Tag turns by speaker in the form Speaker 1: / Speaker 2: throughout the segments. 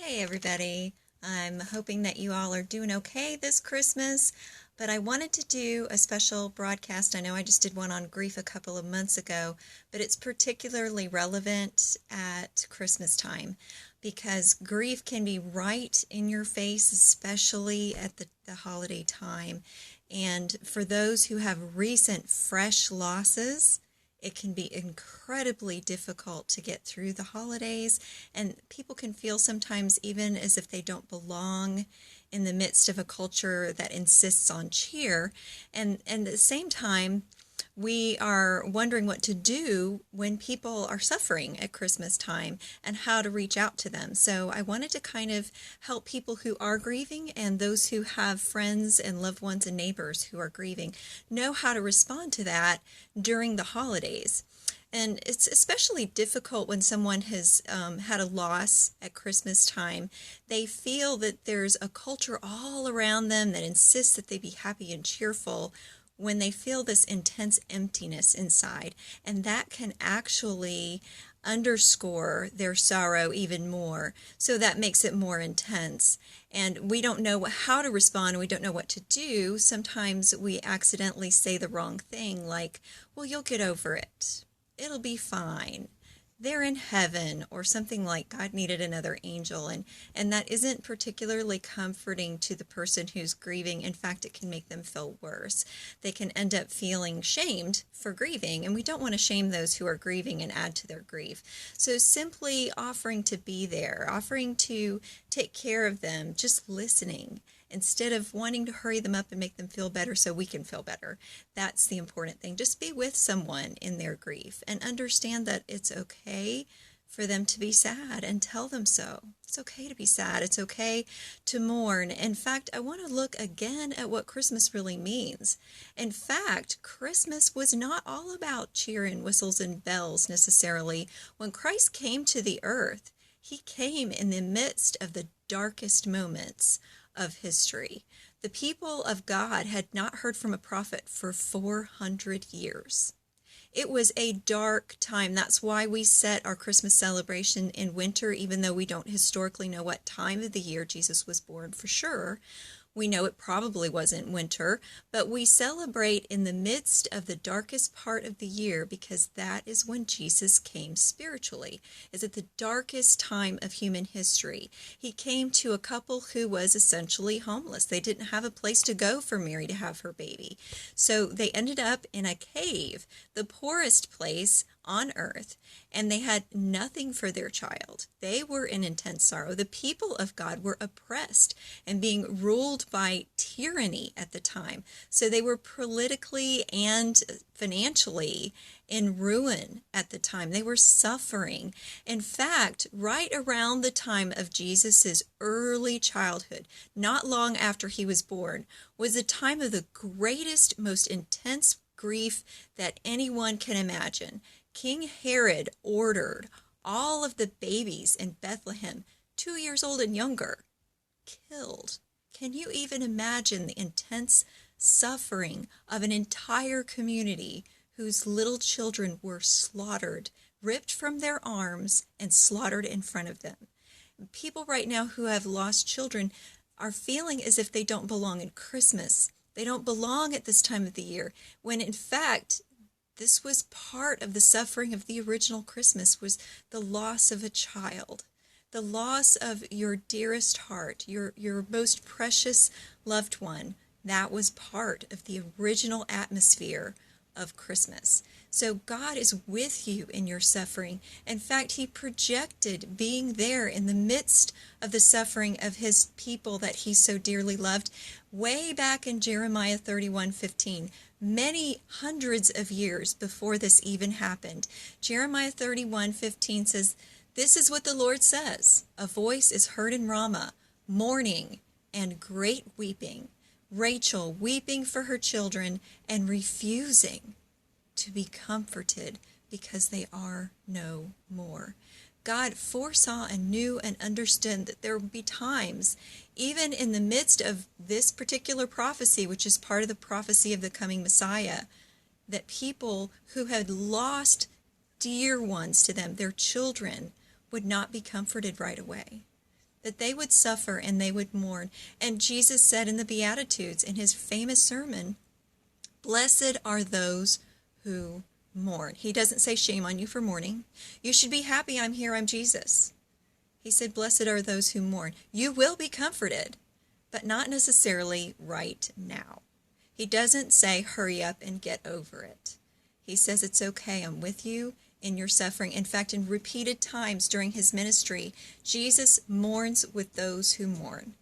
Speaker 1: Hey everybody, I'm hoping that you all are doing okay this Christmas, but I wanted to do a special broadcast. I know I just did one on grief a couple of months ago, but it's particularly relevant at Christmas time because grief can be right in your face, especially at the holiday time. And for those who have recent fresh losses, it can be incredibly difficult to get through the holidays, and people can feel sometimes even as if they don't belong in the midst of a culture that insists on cheer. And at the same time, we are wondering what to do when people are suffering at Christmas time and how to reach out to them. So I wanted to kind of help people who are grieving and those who have friends and loved ones and neighbors who are grieving know how to respond to that during the holidays. And it's especially difficult when someone has had a loss at Christmas time. They feel that there's a culture all around them that insists that they be happy and cheerful when they feel this intense emptiness inside. And that can actually underscore their sorrow even more. So that makes it more intense. And we don't know how to respond. We don't know what to do. Sometimes we accidentally say the wrong thing, like, well, you'll get over it. It'll be fine. They're in heaven, or something like God needed another angel. And that isn't particularly comforting to the person who's grieving. In fact, it can make them feel worse. They can end up feeling shamed for grieving, and we don't want to shame those who are grieving and add to their grief. So simply offering to be there, offering to take care of them, just listening, instead of wanting to hurry them up and make them feel better so we can feel better. That's the important thing. Just be with someone in their grief and understand that it's okay for them to be sad, and tell them so. It's okay to be sad. It's okay to mourn. In fact, I want to look again at what Christmas really means. In fact, Christmas was not all about cheer and whistles and bells necessarily. When Christ came to the earth, he came in the midst of the darkest moments of history. The people of God had not heard from a prophet for 400 years. It was a dark time. That's why we set our Christmas celebration in winter, even though we don't historically know what time of the year Jesus was born for sure. We know it probably wasn't winter, but we celebrate in the midst of the darkest part of the year because that is when Jesus came spiritually. It's at the darkest time of human history. He came to a couple who was essentially homeless. They didn't have a place to go for Mary to have her baby. So they ended up in a cave, the poorest place on earth, and they had nothing for their child. They were in intense sorrow. The people of God were oppressed and being ruled by tyranny at the time. So they were politically and financially in ruin at the time. They were suffering. In fact, right around the time of Jesus's early childhood, not long after he was born, was a time of the greatest, most intense grief that anyone can imagine. King Herod ordered all of the babies in Bethlehem, 2 years old and younger, killed. Can you even imagine the intense suffering of an entire community whose little children were slaughtered, ripped from their arms, and slaughtered in front of them? People right now who have lost children are feeling as if they don't belong in Christmas. They don't belong at this time of the year, when in fact, this was part of the suffering of the original Christmas, was the loss of a child, the loss of your dearest heart, your most precious loved one. That was part of the original atmosphere of Christmas. So God is with you in your suffering. In fact, he projected being there in the midst of the suffering of his people that he so dearly loved way back in Jeremiah 31:15. Many hundreds of years before this even happened. Jeremiah 31:15 says, "This is what the Lord says, a voice is heard in Ramah, mourning and great weeping, Rachel weeping for her children and refusing to be comforted because they are no more." God foresaw and knew and understood that there would be times, even in the midst of this particular prophecy, which is part of the prophecy of the coming Messiah, that people who had lost dear ones to them, their children, would not be comforted right away. that they would suffer and they would mourn. And Jesus said in the Beatitudes, in his famous sermon, "Blessed are those who mourn." He doesn't say, "Shame on you for mourning. You should be happy I'm here, I'm Jesus." He said, "Blessed are those who mourn." You will be comforted, but not necessarily right now. He doesn't say, "Hurry up and get over it." He says, "It's okay, I'm with you in your suffering." In fact, in repeated times during his ministry, Jesus mourns with those who mourn.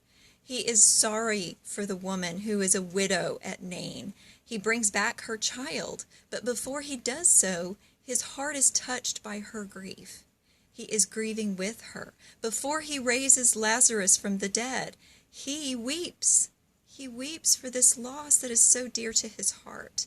Speaker 1: He is sorry for the woman who is a widow at Nain. He brings back her child, but before he does so, his heart is touched by her grief. He is grieving with her. Before he raises Lazarus from the dead, he weeps. He weeps for this loss that is so dear to his heart.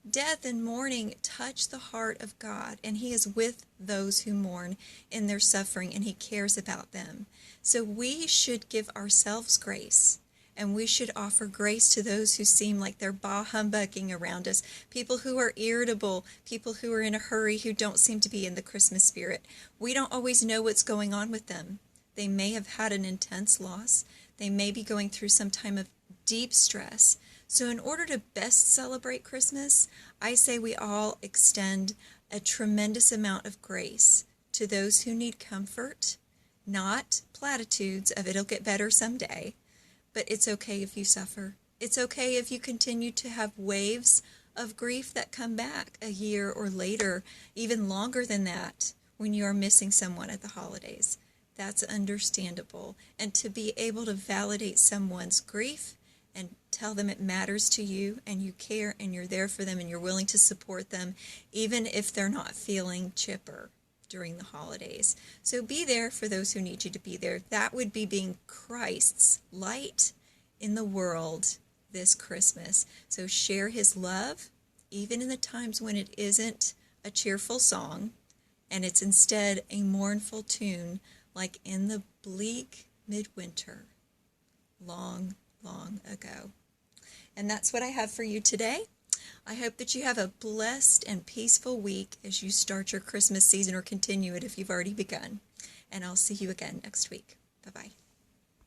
Speaker 1: Death and mourning touch the heart of God, and he is with those who mourn in their suffering, and he cares about them. So we should give ourselves grace, and we should offer grace to those who seem like they're bah humbugging around us, people who are irritable, people who are in a hurry, who don't seem to be in the Christmas spirit. We don't always know what's going on with them. They may have had an intense loss. They may be going through some time of deep stress. So in order to best celebrate Christmas, I say we all extend a tremendous amount of grace to those who need comfort, not platitudes of "it'll get better someday," but it's okay if you suffer. It's okay if you continue to have waves of grief that come back a year or later, even longer than that, when you are missing someone at the holidays. That's understandable. And to be able to validate someone's grief and tell them it matters to you and you care and you're there for them and you're willing to support them, even if they're not feeling chipper during the holidays. So be there for those who need you to be there. That would be being Christ's light in the world this Christmas. So share his love, even in the times when it isn't a cheerful song and it's instead a mournful tune, like "In the Bleak Midwinter," long ago. And that's what I have for you today. I hope that you have a blessed and peaceful week as you start your Christmas season, or continue it if you've already begun. And I'll see you again next week. Bye-bye.